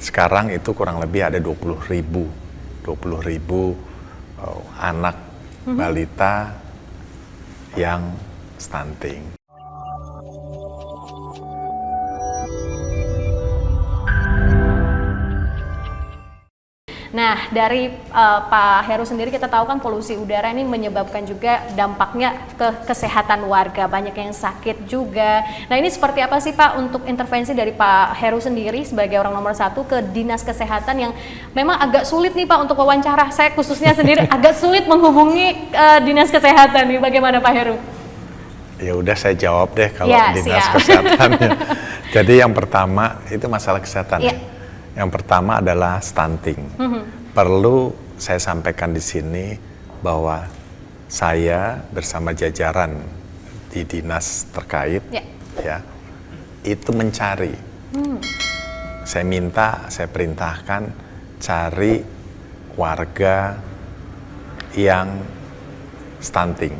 Sekarang itu kurang lebih ada 20.000 anak balita yang stunting. Nah, dari Pak Heru sendiri kita tahu kan polusi udara ini menyebabkan juga dampaknya ke kesehatan warga, banyak yang sakit juga. Nah, ini seperti apa sih Pak untuk intervensi dari Pak Heru sendiri sebagai orang nomor 1 ke Dinas Kesehatan yang memang agak sulit nih Pak untuk wawancara. Saya khususnya sendiri agak sulit menghubungi Dinas Kesehatan nih. Bagaimana Pak Heru? Ya udah saya jawab deh kalau Dinas Kesehatannya. Jadi yang pertama itu masalah kesehatan. Ya. Yang pertama adalah stunting. Perlu saya sampaikan di sini bahwa saya bersama jajaran di dinas terkait, ya, itu mencari. Saya perintahkan cari warga yang stunting,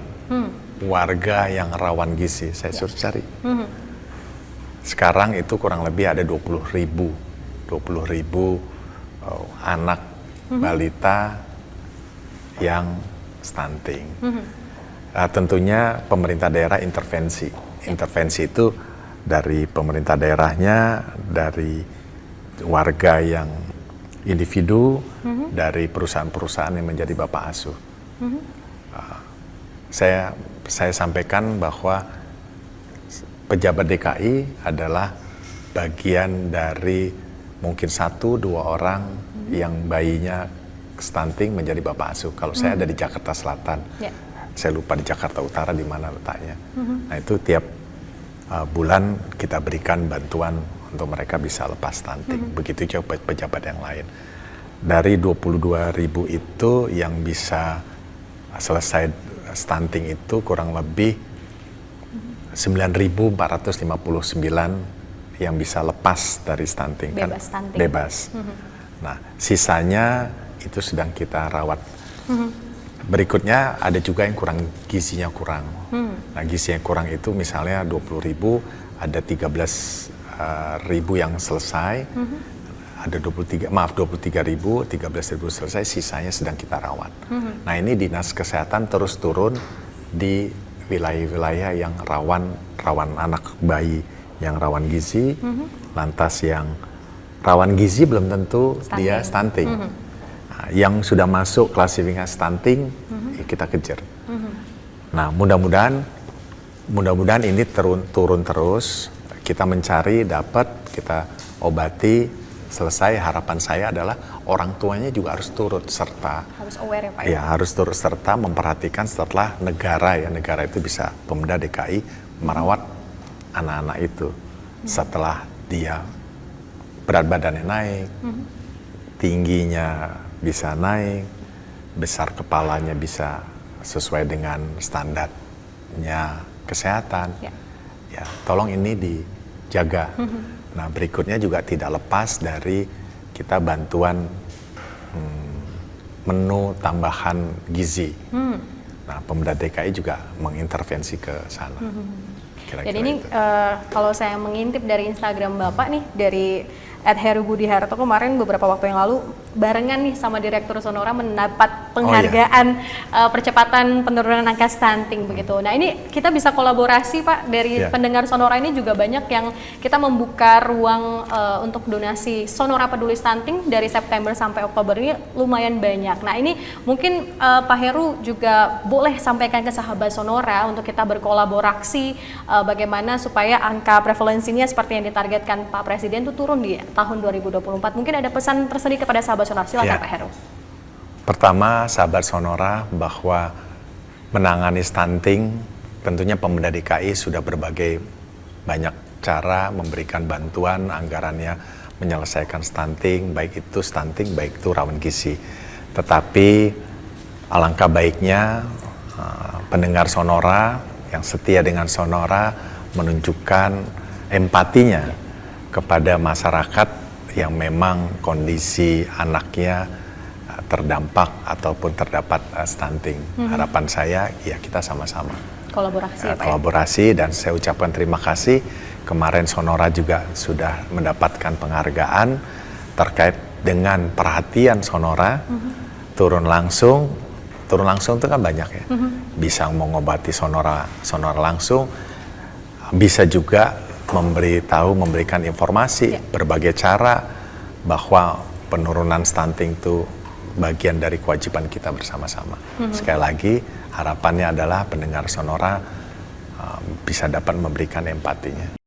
warga yang rawan gizi. Saya suruh cari. Sekarang itu kurang lebih ada 20.000 anak balita yang stunting. Tentunya pemerintah daerah intervensi. Intervensi itu dari pemerintah daerahnya, dari warga yang individu, dari perusahaan-perusahaan yang menjadi bapak asuh. Saya sampaikan bahwa pejabat DKI adalah bagian dari mungkin 1-2 orang yang bayinya stunting menjadi bapak asuh. Kalau saya ada di Jakarta Selatan, saya lupa di Jakarta Utara di mana letaknya. Nah itu tiap bulan kita berikan bantuan untuk mereka bisa lepas stunting. Begitu juga pejabat yang lain. Dari 22.000 itu yang bisa selesai stunting itu kurang lebih 9.459 yang bisa lepas dari stunting. Bebas. Nah, sisanya itu sedang kita rawat. Berikutnya ada juga yang gizinya kurang. Nah, gizinya kurang itu misalnya 20.000, ada 13.000 yang selesai, ada 23.000, 13.000 selesai, sisanya sedang kita rawat. Nah, ini Dinas Kesehatan terus turun di wilayah-wilayah yang rawan anak bayi yang rawan gizi, lantas yang rawan gizi belum tentu dia stunting. Nah, yang sudah masuk klasifikasi stunting, kita kejar. Nah, mudah-mudahan ini turun terus, kita mencari, dapat, kita obati, selesai. Harapan saya adalah orang tuanya juga harus turut serta. Harus aware ya Pak? Ya, harus turut serta memperhatikan setelah negara itu bisa Pemda DKI merawat anak-anak itu setelah dia berat badannya naik, tingginya bisa naik, besar kepalanya bisa sesuai dengan standarnya kesehatan. Ya, tolong ini dijaga. Nah, berikutnya juga tidak lepas dari kita bantuan menu tambahan gizi. Nah, Pemda DKI juga mengintervensi ke sana. Jadi ini kalau saya mengintip dari Instagram Bapak nih, dari @herubudiharto kemarin beberapa waktu yang lalu barengan nih sama Direktur Sonora mendapat penghargaan percepatan penurunan angka stunting begitu. Nah ini kita bisa kolaborasi Pak dari pendengar Sonora ini juga banyak yang kita membuka ruang untuk donasi Sonora Peduli Stunting dari September sampai Oktober ini lumayan banyak. Nah ini mungkin Pak Heru juga boleh sampaikan ke sahabat Sonora untuk kita berkolaborasi bagaimana supaya angka prevalensinya seperti yang ditargetkan Pak Presiden itu turun di tahun 2024. Mungkin ada pesan tersedih kepada sahabat Sonora, silakan Pak Heru. Pertama, sahabat Sonora, bahwa menangani stunting tentunya Pemda DKI sudah berbagai banyak cara memberikan bantuan anggarannya menyelesaikan stunting, baik itu rawan gizi. Tetapi alangkah baiknya pendengar Sonora yang setia dengan Sonora menunjukkan empatinya kepada masyarakat yang memang kondisi anaknya terdampak ataupun terdapat stunting. Harapan saya ya kita sama-sama kolaborasi dan saya ucapkan terima kasih. Kemarin Sonora juga sudah mendapatkan penghargaan terkait dengan perhatian Sonora, turun langsung itu kan banyak ya. Bisa mengobati Sonora langsung, bisa juga memberikan informasi berbagai cara bahwa penurunan stunting itu bagian dari kewajiban kita bersama-sama. Sekali lagi harapannya adalah pendengar Sonora bisa dapat memberikan empatinya.